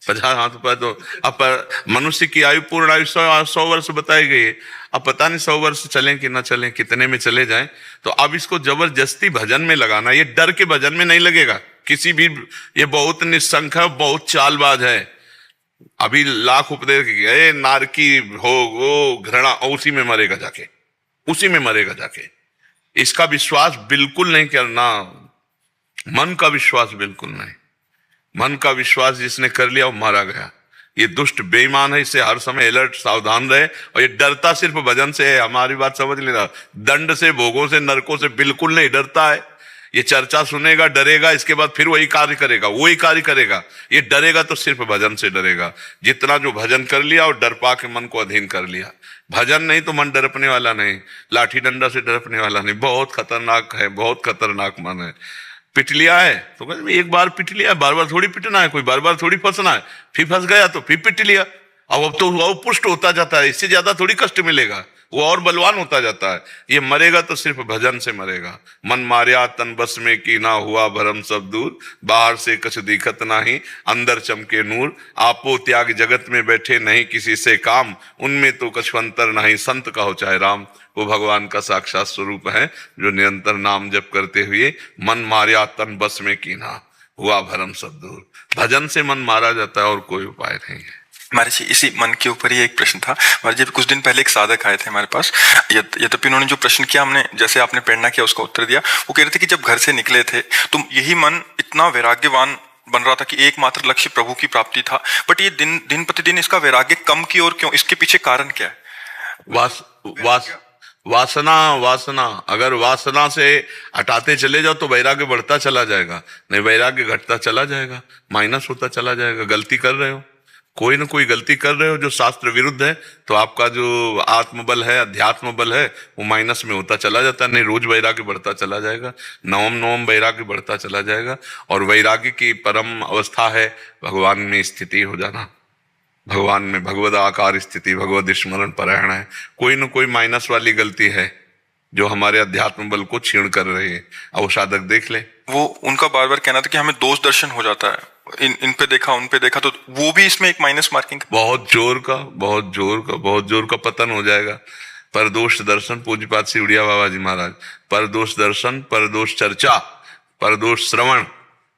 50 हाथ पर। तो अब मनुष्य की आयु पूर्ण आयु 100 वर्ष बताई गई है। अब पता नहीं 100 वर्ष चलें कि ना चलें, कितने में चले जाएं। तो अब इसको जबरदस्ती भजन में लगाना, ये डर के भजन में नहीं लगेगा किसी भी। ये बहुत निस्संक है, बहुत चालबाज है। अभी लाख उपदेश गए, नारकी हो वो घृणा, उसी में मरेगा जाके, उसी में मरेगा जाके। इसका विश्वास बिल्कुल नहीं करना, मन का विश्वास बिल्कुल नहीं। मन का विश्वास जिसने कर लिया वो मारा गया। ये दुष्ट बेईमान है, इससे हर समय अलर्ट सावधान रहे। और ये डरता सिर्फ भजन से है, हमारी बात समझ लेना। दंड से, भोगों से, नरकों से बिल्कुल नहीं डरता है। ये चर्चा सुनेगा, डरेगा, इसके बाद फिर वही कार्य करेगा, वही कार्य करेगा। ये डरेगा तो सिर्फ भजन से डरेगा। जितना जो भजन कर लिया और डर पा के मन को अधीन कर लिया। भजन नहीं तो मन डरपने वाला नहीं, लाठी डंडा से डरपने वाला नहीं। बहुत खतरनाक है, बहुत खतरनाक मन है। पिट लिया है तो कहते एक बार पिट लिया, बार बार थोड़ी पिटना है, कोई बार बार थोड़ी फंसना है। फिर फंस गया तो फिर पिट लिया, अब तो वो पुष्ट होता जाता है। इससे ज्यादा थोड़ी कष्ट मिलेगा, वो और बलवान होता जाता है। ये मरेगा तो सिर्फ भजन से मरेगा। मन मार्या तन बस में की ना हुआ भरम सब दूर, बाहर से कछ दिखत नाही अंदर चमके नूर। आपो त्याग जगत में बैठे नहीं किसी से काम, उनमें तो कछु अंतर नहीं संत कहो चाहे राम। वो भगवान का साक्षात स्वरूप है जो निरंतर नाम जप करते हुए मन मार्या तन बस में की ना हुआ भरम सब दूर। भजन से मन मारा जाता है और कोई उपाय नहीं है। महाराज जी, इसी मन के ऊपर ही एक प्रश्न था। महाराज जी, कुछ दिन पहले एक साधक आए थे हमारे पास। यद्यपि उन्होंने जो प्रश्न किया, हमने जैसे आपने प्रेरणा किया उसका उत्तर दिया। वो कह रहे थे कि जब घर से निकले थे तो यही मन इतना वैराग्यवान बन रहा था कि एकमात्र लक्ष्य प्रभु की प्राप्ति था, बट ये दिन प्रतिदिन इसका वैराग्य कम की ओर क्यों, इसके पीछे कारण क्या है? वासना वासना, अगर वासना से हटाते चले जाओ तो वैराग्य बढ़ता चला जाएगा, नहीं वैराग्य घटता चला जाएगा, माइनस होता चला जाएगा। गलती कर रहे हो, कोई ना कोई गलती कर रहे हो जो शास्त्र विरुद्ध है, तो आपका जो आत्मबल है, अध्यात्म बल है, वो माइनस में होता चला जाता है। नहीं, रोज वैराग्य बढ़ता चला जाएगा, नवम नवम वैराग्य बढ़ता चला जाएगा। और वैराग्य की परम अवस्था है भगवान में स्थिति हो जाना, भगवान में भगवद आकार स्थिति, भगवद स्मरण परायण है। कोई न कोई माइनस वाली गलती है जो हमारे अध्यात्म बल को क्षीण कर रही है। अब वो साधक देख ले। वो उनका बार बार कहना था कि हमें दोष दर्शन हो जाता है, इन पे देखा उन पे देखा, तो वो भी इसमें एक माइनस मार्किंग। बहुत जोर का पतन हो जाएगा। परदोष दर्शन, पूज्यपाद श्री उड़िया बाबा जी महाराज, परदोष दर्शन, परदोष चर्चा, परदोष श्रवण,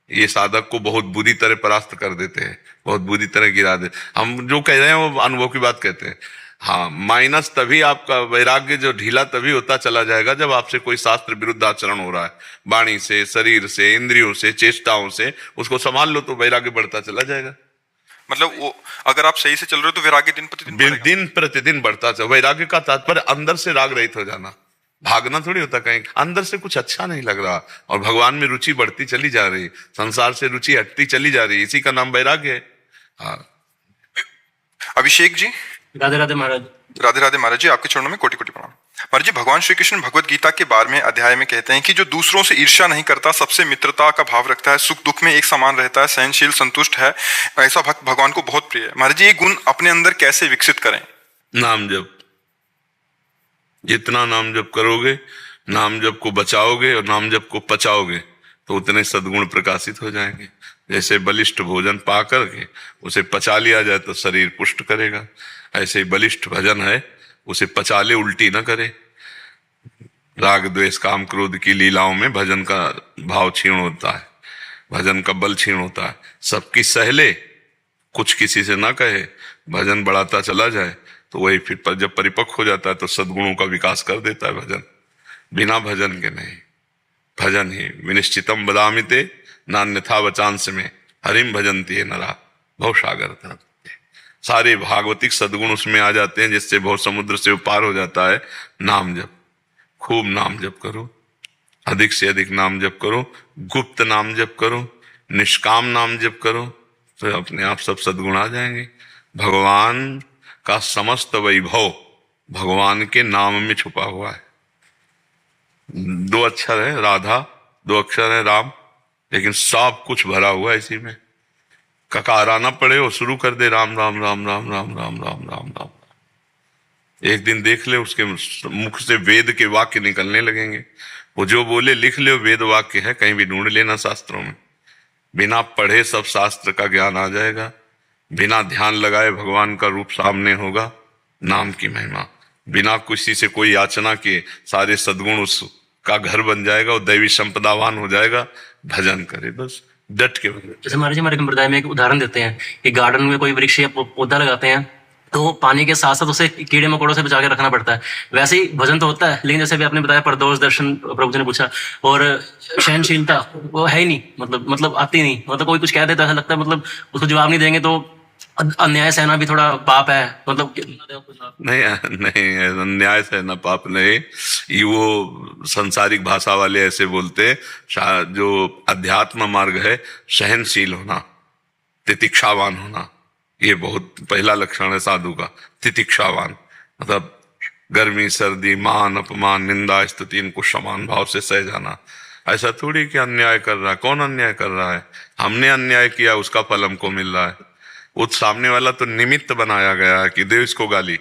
ये साधक को बहुत बुरी तरह परास्त कर देते हैं, बहुत बुरी तरह गिरा दे। हम जो कह रहे हैं वो अनुभव की बात कहते हैं। हाँ, माइनस तभी आपका वैराग्य जो ढीला तभी होता चला जाएगा जब आपसे कोई शास्त्र विरुद्ध आचरण हो रहा है, वाणी से, शरीर से, इंद्रियों से, चेष्टाओं से, उसको संभाल लो तो वैराग्य बढ़ता चला जाएगा। मतलब वो अगर आप सही से चल रहे हो तो वैराग्य दिन प्रतिदिन बढ़ता चला। वैराग्य का तात्पर्य अंदर से राग रहित हो जाना, भागना थोड़ी होता, कहीं अंदर से कुछ अच्छा नहीं लग रहा और भगवान में रुचि बढ़ती चली जा रही, संसार से रुचि हटती चली जा रही, इसी का नाम वैराग्य है। हाँ। अभिषेक जी, राधे राधे महाराज। राधे राधे महाराज जी, आपके चरणों में कोटि कोटि प्रणाम। महाराज जी, भगवान श्री कृष्ण भगवत गीता के 12वें अध्याय में कहते हैं कि जो दूसरों से ईर्ष्या नहीं करता, सबसे मित्रता का भाव रखता है, सुख दुख में एक समान रहता है, सहनशील, संतुष्ट है, ऐसा भक्त भगवान को बहुत प्रिय है। महाराज जी, ये गुण अपने अंदर कैसे विकसित करें? नाम जप, जितना नाम जप करोगे, नाम जप को बचाओगे और नाम जप को पचाओगे तो उतने सद्गुण प्रकाशित हो जाएंगे। जैसे बलिष्ठ भोजन पा करके उसे पचा लिया जाए तो शरीर पुष्ट करेगा, ऐसे ही बलिष्ठ भजन है, उसे पचा ले, उल्टी न करे। राग द्वेष काम क्रोध की लीलाओं में भजन का भाव क्षीण होता है, भजन का बल क्षीण होता है। सबकी सहले, कुछ किसी से ना कहे, भजन बढ़ाता चला जाए तो वही फिर जब परिपक्व हो जाता है तो सद्गुणों का विकास कर देता है भजन। बिना भजन के नहीं, भजन ही विनिश्चितम बदामिते नान्यथा वचांस में हरिम भजन्ति नरा भव सागर था। सारे भागवतिक सद्गुण उसमें आ जाते हैं जिससे बहुत समुद्र से पार हो जाता है। नाम जप, खूब नाम जप करो, अधिक से अधिक नाम जप करो, गुप्त नाम जप करो, निष्काम नाम जप करो, तो अपने आप सब सद्गुण आ जाएंगे। भगवान का समस्त वैभव भगवान के नाम में छुपा हुआ है। 2 अक्षर है राधा, 2 अक्षर है राम, लेकिन सब कुछ भरा हुआ है इसी में। ककारा ना पड़े और शुरू कर दे राम राम राम राम राम राम राम राम राम। एक दिन देख ले उसके मुख से वेद के वाक्य निकलने लगेंगे। वो जो बोले लिख ले, वेद वाक्य है, कहीं भी ढूंढ लेना शास्त्रों में। बिना पढ़े सब शास्त्र का ज्ञान आ जाएगा, बिना ध्यान लगाए भगवान का रूप सामने होगा। नाम की महिमा, बिना किसी से कोई याचना के सारे सद्गुण उसका घर बन जाएगा, और दैवी संपदावान हो जाएगा। भजन करे बस, डट के भजन। जैसे महाराज जी, हमारे संप्रदाय में एक उदाहरण देते हैं कि गार्डन में कोई वृक्ष या पौधा लगाते हैं तो पानी के साथ साथ उसे कीड़े मकोड़ों से बचा के रखना पड़ता है। वैसे ही भजन तो होता है, लेकिन जैसे भी आपने बताया परदोष दर्शन प्रभु जी ने पूछा, और सहनशीलता वो है ही नहीं, मतलब आती नहीं। मतलब कोई कुछ कह देता है, लगता है मतलब उसको जवाब नहीं देंगे तो अन्याय सहना भी थोड़ा पाप है। मतलब नहीं, अन्याय सहना पाप नहीं। ये वो संसारिक भाषा वाले ऐसे बोलते हैं। जो अध्यात्म मार्ग है, सहनशील होना, तितिक्षावान होना, ये बहुत पहला लक्षण है साधु का। तितिक्षावान मतलब गर्मी सर्दी मान अपमान निंदा स्तुति इनको समान भाव से सह जाना। ऐसा थोड़ी कि अन्याय कर रहा है, कौन अन्याय कर रहा है? हमने अन्याय किया, उसका फल हमको मिल रहा है। वो सामने वाला तो निमित्त बनाया गया है कि दे इसको गाली,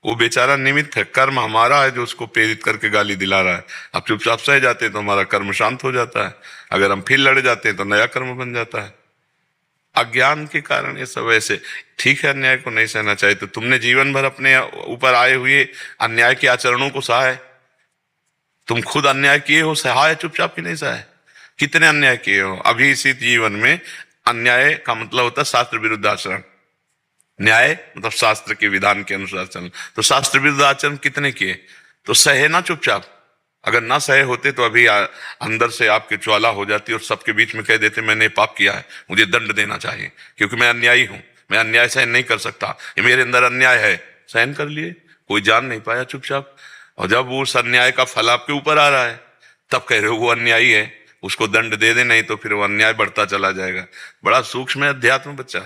वो बेचारा निमित्त है। कर्म हमारा है जो उसको प्रेरित करके गाली दिला रहा है। अब चुपचाप सह जाते हैं तो हमारा कर्म शांत हो जाता है, अगर हम फिर लड़ जाते हैं तो नया कर्म बन जाता है। अज्ञान के कारण ये सब ऐसे। ठीक है, अन्याय को नहीं सहना चाहिए, तो तुमने जीवन भर अपने ऊपर आए हुए अन्याय के आचरणों को सहा है। तुम खुद अन्याय किए हो, सहा है चुपचाप ही नहीं सहा है? कितने अन्याय किए हो? अभी इसी जीवन में अन्याय का मतलब होता है शास्त्र विरुद्ध आचरण। न्याय मतलब शास्त्र के विधान के अनुसार चलना। तो शास्त्र विरुद्ध आचरण कितने किए? तो सहे ना चुपचाप। अगर ना सहे होते तो अभी अंदर से आपके ज्वाला हो जाती और सबके बीच में कह देते मैंने पाप किया है, मुझे दंड देना चाहिए क्योंकि मैं अन्यायी हूं, मैं अन्याय सहन नहीं कर सकता, ये मेरे अंदर अन्याय है। सहन कर लिए, कोई जान नहीं पाया चुपचाप। और जब उस अन्याय का फल आपके ऊपर आ रहा है तब कह रहे हो वो अन्यायी है, उसको दंड दे दे, नहीं तो फिर वो अन्याय बढ़ता चला जाएगा। बड़ा सूक्ष्म है अध्यात्म बच्चा।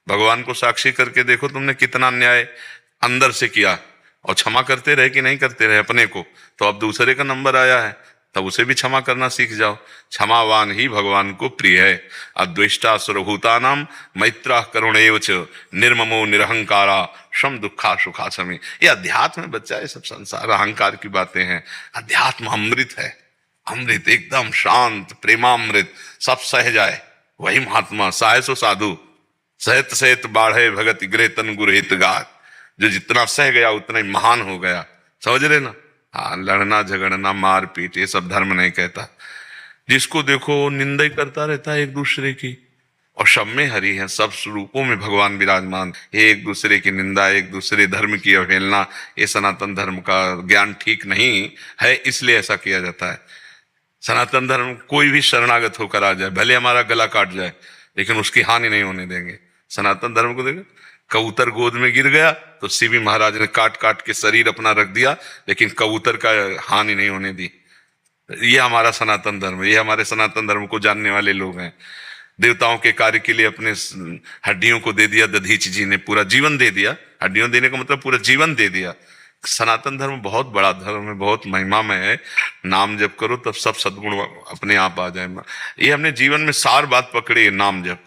भगवान को साक्षी करके देखो तुमने कितना अन्याय अंदर से किया, और क्षमा करते रहे कि नहीं करते रहे अपने को, तो अब दूसरे का नंबर आया है, तब उसे भी क्षमा करना सीख जाओ। क्षमावान ही भगवान को प्रिय है। अद्वेष्टा सर्वभूतानां मैत्रः करुणैव च निर्ममो निरहंकारा शम दुखा सुखा समी। ये अध्यात्म है बच्चा, ये सब संसार अहंकार की बातें हैं। अध्यात्म अमृत है, अमृत एकदम शांत प्रेमामृत, सब सह जाए वही महात्मा। साय सो साधु सहत सहत बाढ़े भगत गृह तन गुरहित गात। जो जितना सह गया उतना ही महान हो गया, समझ रहे ना। हाँ, लड़ना झगड़ना मार पीट ये सब धर्म नहीं कहता। जिसको देखो निंदा ही करता रहता है एक दूसरे की, और सब में हरि है, सब स्वरूपों में भगवान विराजमान। ये एक दूसरे की निंदा, एक दूसरे धर्म की अवहेलना, ये सनातन धर्म का ज्ञान ठीक नहीं है, इसलिए ऐसा किया जाता है। सनातन धर्म कोई भी शरणागत होकर आ जाए, भले हमारा गला काट जाए, लेकिन उसकी हानि नहीं होने देंगे। सनातन धर्म को देखो, कबूतर गोद में गिर गया तो शिवी महाराज ने काट काट के शरीर अपना रख दिया, लेकिन कबूतर का हानि नहीं होने दी। ये हमारा सनातन धर्म है, ये हमारे सनातन धर्म को जानने वाले लोग हैं। देवताओं के कार्य के लिए अपने हड्डियों को दे दिया, दधीच जी ने पूरा जीवन दे दिया। हड्डियों देने का मतलब पूरा जीवन दे दिया। सनातन धर्म बहुत बड़ा धर्म है, बहुत महिमामय है। नाम जप करो तब सब सद्गुण अपने आप आ जाए। ये हमने जीवन में सार बात पकड़ी है, नाम जप।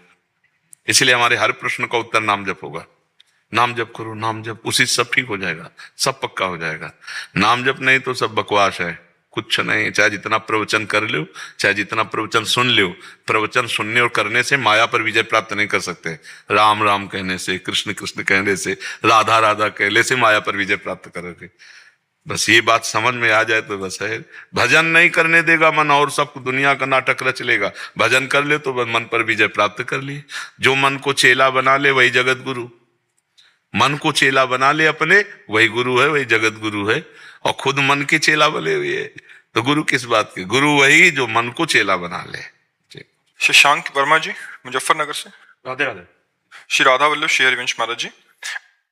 इसलिए हमारे हर प्रश्न का उत्तर नाम जप होगा। नाम जप करो, नाम जप, उसी सब ठीक हो जाएगा, सब पक्का हो जाएगा। नाम जप नहीं तो सब बकवास है, कुछ नहीं। चाहे जितना प्रवचन कर लो, चाहे जितना प्रवचन सुन लो, प्रवचन सुनने और करने से माया पर विजय प्राप्त नहीं कर सकते। राम राम कहने से, कृष्ण कृष्ण कहने से, राधा राधा कहने से माया पर विजय प्राप्त करोगे। बस ये बात समझ में आ जाए तो बस है। भजन नहीं करने देगा मन, और सब दुनिया का नाटक रच लेगा। भजन कर ले तो मन पर विजय प्राप्त कर लिए। जो मन को चेला बना ले वही जगत गुरु। मन को चेला बना ले अपने, वही गुरु है, वही जगत गुरु है। और खुद मन के चेला बने हुए है तो गुरु किस बात के? गुरु वही जो मन को चेला बना ले। शशांक वर्मा जी मुजफ्फरनगर से। राधे राधे। श्री राधा वल्लभ श्री हरिवंश महाराज जी।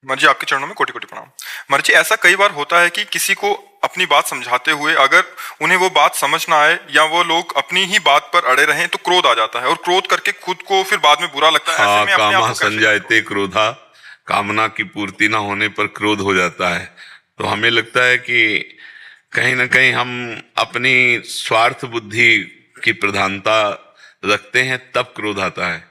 महाराज जी आपके चरणों में कोटि कोटि प्रणाम। महाराज जी ऐसा कई बार होता है कि किसी को अपनी बात समझाते हुए अगर उन्हें वो बात समझ ना आए या वो लोग अपनी ही बात पर अड़े रहें तो क्रोध आ जाता है, और क्रोध करके खुद को फिर बाद में बुरा लगता है। ऐसे में अपने आप कामा को कैसे- संजायते क्रोधा, कामना की पूर्ति ना होने पर क्रोध हो जाता है। तो हमें लगता है कि कहीं ना कहीं हम अपनी स्वार्थ बुद्धि की प्रधानता रखते हैं, तब क्रोध आता है।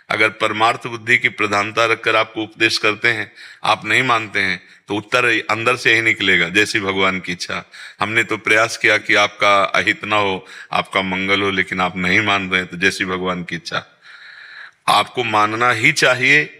अगर परमार्थ बुद्धि की प्रधानता रखकर आपको उपदेश करते हैं, आप नहीं मानते हैं, तो उत्तर अंदर से ही निकलेगा, जैसी भगवान की इच्छा। हमने तो प्रयास किया कि आपका अहित ना हो, आपका मंगल हो, लेकिन आप नहीं मान रहे, तो जैसी भगवान की इच्छा। आपको मानना ही चाहिए।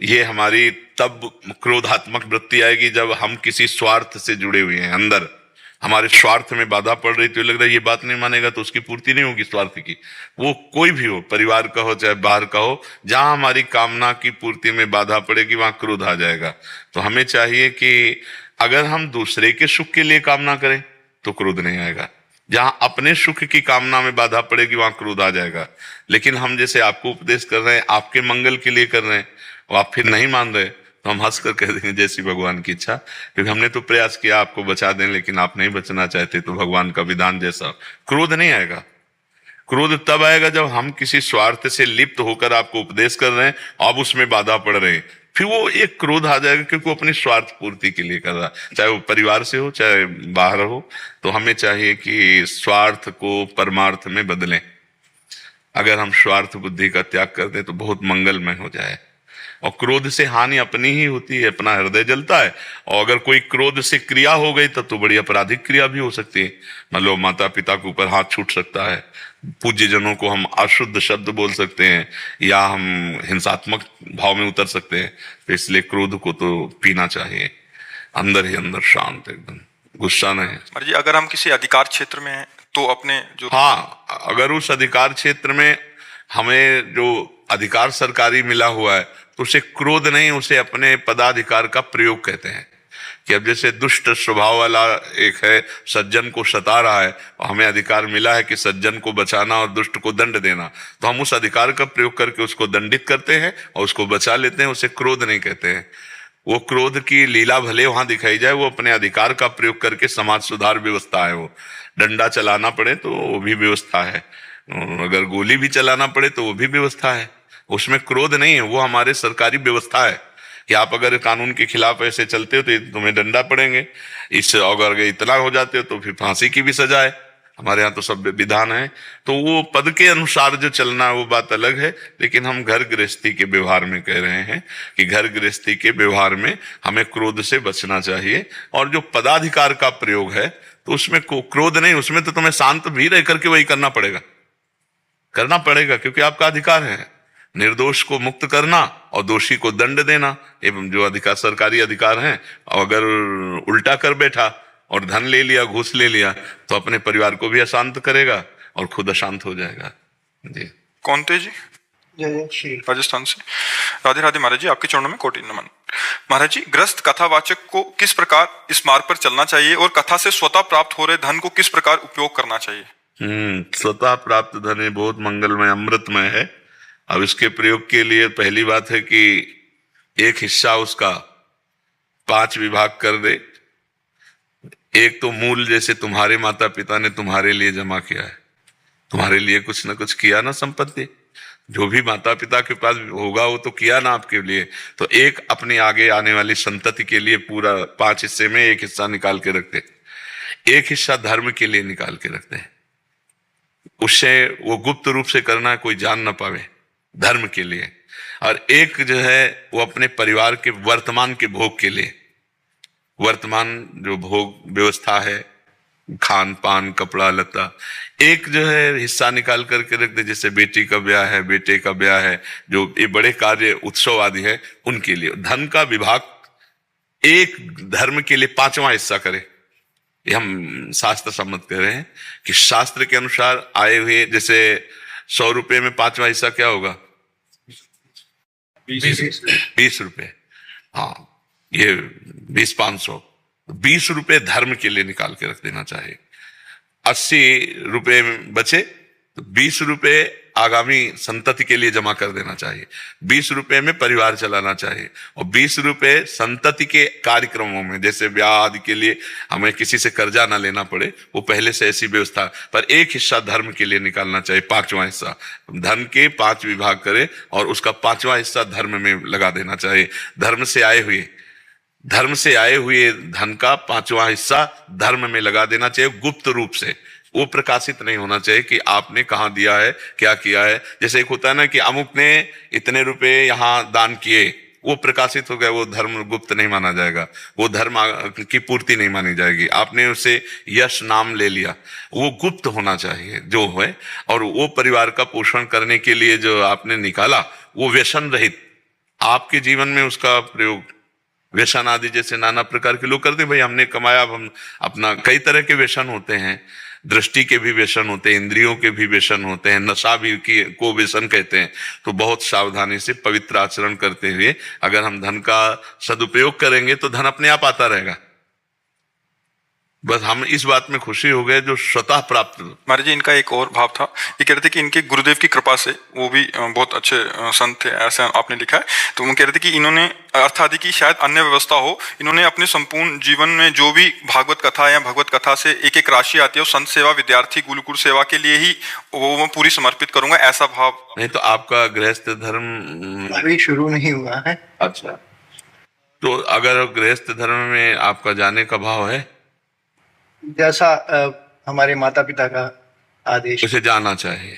ये हमारी तब क्रोधात्मक वृत्ति आएगी जब हम किसी स्वार्थ से जुड़े हुए हैं। अंदर हमारे स्वार्थ में बाधा पड़ रही, तो लग रहा है ये बात नहीं मानेगा तो उसकी पूर्ति नहीं होगी स्वार्थ की। वो कोई भी हो, परिवार का हो चाहे बाहर का हो, जहां हमारी कामना की पूर्ति में बाधा पड़ेगी वहां क्रोध आ जाएगा। तो हमें चाहिए कि अगर हम दूसरे के सुख के लिए कामना करें तो क्रोध नहीं आएगा। जहां अपने सुख की कामना में बाधा पड़ेगी वहां क्रोध आ जाएगा। लेकिन हम जैसे आपको उपदेश कर रहे हैं, आपके मंगल के लिए कर रहे हैं, और आप फिर नहीं मान रहे, तो हम हंस कर कह देंगे जैसी भगवान की इच्छा। क्योंकि हमने तो प्रयास किया आपको बचा दें, लेकिन आप नहीं बचना चाहते, तो भगवान का विधान जैसा। क्रोध नहीं आएगा। क्रोध तब आएगा जब हम किसी स्वार्थ से लिप्त होकर आपको उपदेश कर रहे हैं, अब उसमें बाधा पड़ रहे हैं, फिर वो एक क्रोध आ जाएगा, क्योंकि वो अपनी स्वार्थ पूर्ति के लिए कर रहा है, चाहे वो परिवार से हो चाहे बाहर हो। तो हमें चाहिए कि स्वार्थ को परमार्थ में बदलें। अगर हम स्वार्थ बुद्धि का त्याग कर दें तो बहुत मंगलमय हो जाए। और क्रोध से हानि अपनी ही होती है, अपना हृदय जलता है। और अगर कोई क्रोध से क्रिया हो गई तब तो बड़ी आपराधिक क्रिया भी हो सकती है। मान लो माता पिता के ऊपर हाथ छूट सकता है, पूज्य जनों को हम अशुद्ध शब्द बोल सकते हैं, या हम हिंसात्मक भाव में उतर सकते हैं। तो इसलिए क्रोध को तो पीना चाहिए, अंदर ही अंदर शांत एकदम, गुस्सा नहीं। महाराज जी अगर हम किसी अधिकार क्षेत्र में हैं तो अपने जो हाँ, अगर उस अधिकार क्षेत्र में हमें जो अधिकार सरकारी मिला हुआ है तो उसे क्रोध नहीं, उसे अपने पदाधिकार का प्रयोग कहते हैं। कि अब जैसे दुष्ट स्वभाव वाला एक है, सज्जन को सता रहा है, और हमें अधिकार मिला है कि सज्जन को बचाना और दुष्ट को दंड देना, तो हम उस अधिकार का प्रयोग करके उसको दंडित करते हैं और उसको बचा लेते हैं। उसे क्रोध नहीं कहते हैं। वो क्रोध की लीला भले वहां दिखाई जाए, वो अपने अधिकार का प्रयोग करके समाज सुधार व्यवस्था है। वो डंडा चलाना पड़े तो वो भी व्यवस्था है, और अगर गोली भी चलाना पड़े तो वो भी व्यवस्था है। उसमें क्रोध नहीं है, वो हमारे सरकारी व्यवस्था है कि आप अगर कानून के खिलाफ ऐसे चलते हो तो तुम्हें डंडा पड़ेंगे, इस अगर इतना हो जाते हो तो फिर फांसी की भी सजा है। हमारे यहाँ तो सब विधान है। तो वो पद के अनुसार जो चलना है वो बात अलग है, लेकिन हम घर गृहस्थी के व्यवहार में कह रहे हैं कि घर गृहस्थी के व्यवहार में हमें क्रोध से बचना चाहिए। और जो पदाधिकार का प्रयोग है तो उसमें क्रोध नहीं, उसमें तो तुम्हें शांत भी रह करके वही करना पड़ेगा क्योंकि आपका अधिकार है निर्दोष को मुक्त करना और दोषी को दंड देना। एवं जो अधिकार सरकारी अधिकार हैं, अगर उल्टा कर बैठा और धन ले लिया, घूस ले लिया, तो अपने परिवार को भी अशांत करेगा और खुद अशांत हो जाएगा। जी कौन थे जी? राजस्थान से। राधे राधे महाराज जी, आपके चरणों में कोटि नमन। महाराज जी, ग्रस्त कथावाचक को किस प्रकार इस मार्ग पर चलना चाहिए और कथा से स्वतः प्राप्त हो रहे धन को किस प्रकार उपयोग करना चाहिए? स्वतः प्राप्त धन ये बहुत मंगलमय अमृतमय है। अब इसके प्रयोग के लिए पहली बात है कि एक हिस्सा उसका 5 विभाग कर दे। एक तो मूल, जैसे तुम्हारे माता पिता ने तुम्हारे लिए जमा किया है, तुम्हारे लिए कुछ ना कुछ किया ना, संपत्ति जो भी माता पिता के पास होगा वो तो किया ना आपके लिए। तो एक अपने आगे आने वाली संतति के लिए पूरा 5 हिस्से में एक हिस्सा निकाल के रखते, एक हिस्सा धर्म के लिए निकाल के रखते हैं। उससे वो गुप्त रूप से करना है, कोई जान ना पावे, धर्म के लिए। और एक जो है वो अपने परिवार के वर्तमान के भोग के लिए, वर्तमान जो भोग व्यवस्था है, खान पान कपड़ा लता, एक जो है हिस्सा निकाल करके रख दे। जैसे बेटी का ब्याह है, बेटे का ब्याह है, जो ये बड़े कार्य उत्सव आदि है उनके लिए धन का विभाग एक धर्म के लिए 5वां हिस्सा करे। ये हम शास्त्र सम्मत कह रहे हैं कि शास्त्र के अनुसार आए हुए, जैसे 100 रुपए में 5वां हिस्सा क्या होगा? 20 रुपए। हाँ, ये 20 500, 20 रुपए धर्म के लिए निकाल के रख देना चाहिए। 80 रुपए बचे तो 20 रुपए आगामी संतति के लिए जमा कर देना चाहिए। 20 रुपए में परिवार चलाना चाहिए और 20 रुपए संतति के कार्यक्रमों में, जैसे ब्याह आदि के लिए हमें किसी से कर्जा ना लेना पड़े, वो पहले से ऐसी व्यवस्था। पर एक हिस्सा धर्म के लिए निकालना चाहिए, 5वां हिस्सा धन के 5 विभाग करे और उसका 5वां हिस्सा धर्म में लगा देना चाहिए। धर्म से आए हुए धन का 5वां हिस्सा धर्म में लगा देना चाहिए, गुप्त रूप से। वो प्रकाशित नहीं होना चाहिए कि आपने कहाँ दिया है, क्या किया है। जैसे एक होता है ना कि अमुक ने इतने रुपए यहाँ दान किए, वो प्रकाशित हो गया, वो धर्म गुप्त नहीं माना जाएगा, वो धर्म की पूर्ति नहीं मानी जाएगी। आपने उसे यश नाम ले लिया, वो गुप्त होना चाहिए जो है। और वो परिवार का पोषण करने के लिए जो आपने निकाला, वो व्यसन रहित, आपके जीवन में उसका प्रयोग। व्यसन आदि जैसे नाना प्रकार के लोग करते, भाई हमने कमाया, अब हम अपना, कई तरह के व्यसन होते हैं, दृष्टि के भी व्यसन होते हैं, इंद्रियों के भी व्यसन होते हैं, नशा भी को व्यसन कहते हैं। तो बहुत सावधानी से पवित्र आचरण करते हुए अगर हम धन का सदुपयोग करेंगे तो धन अपने आप आता रहेगा। बस हम इस बात में खुशी हो गए जो स्वतः प्राप्त। महाराज जी, इनका एक और भाव था, ये कह रहे थे कि इनके गुरुदेव की कृपा से, वो भी बहुत अच्छे संत थे ऐसा आपने लिखा है, तो वो कह रहे थे कि इन्होंने अर्थ आदि की शायद अन्य व्यवस्था हो, इन्होंने अपने संपूर्ण जीवन में जो भी भागवत कथा या भगवत कथा से एक राशि आती है, वो संत सेवा, विद्यार्थी, गुरुकुल सेवा के लिए ही वो मैं पूरी समर्पित करूंगा, ऐसा भाव। नहीं तो आपका गृहस्थ धर्म अभी शुरू नहीं हुआ है। अच्छा, तो अगर गृहस्थ धर्म में आपका जाने का भाव है, जैसा हमारे माता पिता का आदेश, उसे जाना चाहिए,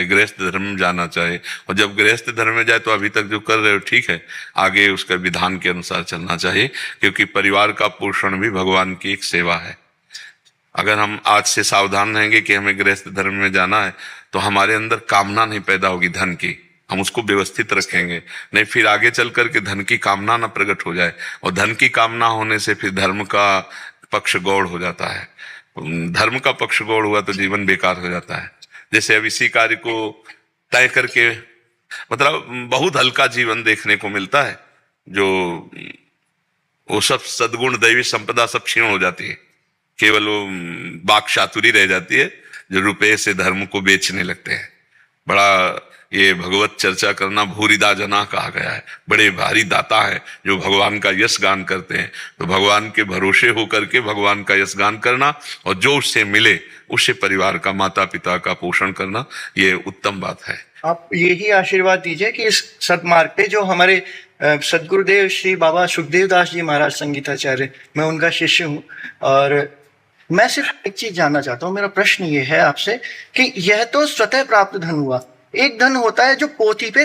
गृहस्थ धर्म में जाना चाहिए। और जब गृहस्थ धर्म में जाए तो अभी तक जो कर रहे हो ठीक है, आगे उसका विधान के अनुसार चलना चाहिए, क्योंकि परिवार का पोषण भी भगवान की एक सेवा है। अगर हम आज से सावधान रहेंगे कि हमें गृहस्थ धर्म में जाना है, तो हमारे अंदर कामना नहीं पैदा होगी धन की, हम उसको व्यवस्थित रखेंगे। नहीं फिर आगे चल करके धन की कामना ना प्रकट हो जाए, और धन की कामना होने से फिर धर्म का पक्ष गौड़ हो जाता है। धर्म का पक्ष गौड़ हुआ तो जीवन बेकार हो जाता है। जैसे अब इसी कार्य को तय करके, मतलब बहुत हल्का जीवन देखने को मिलता है, जो वो सब सद्गुण दैवी संपदा सब क्षीण हो जाती है, केवल वो वाक चातुरी रह जाती है, जो रुपये से धर्म को बेचने लगते हैं। बड़ा ये भगवत चर्चा करना भूरिदा जना कहा गया है, बड़े भारी दाता है जो भगवान का यश गान करते हैं। तो भगवान के भरोसे होकर के भगवान का यश गान करना और जो उससे मिले उससे परिवार का, माता पिता का पोषण करना, ये उत्तम बात है। आप यही आशीर्वाद दीजिए कि इस सदमार्ग पे जो हमारे सदगुरुदेव श्री बाबा सुखदेव दास जी महाराज संगीताचार्य, मैं उनका शिष्य हूँ, और मैं सिर्फ एक चीज जानना चाहता हूँ। मेरा प्रश्न ये है आपसे कि यह तो स्वतः प्राप्त धन हुआ, एक धन होता है जो पोथी पे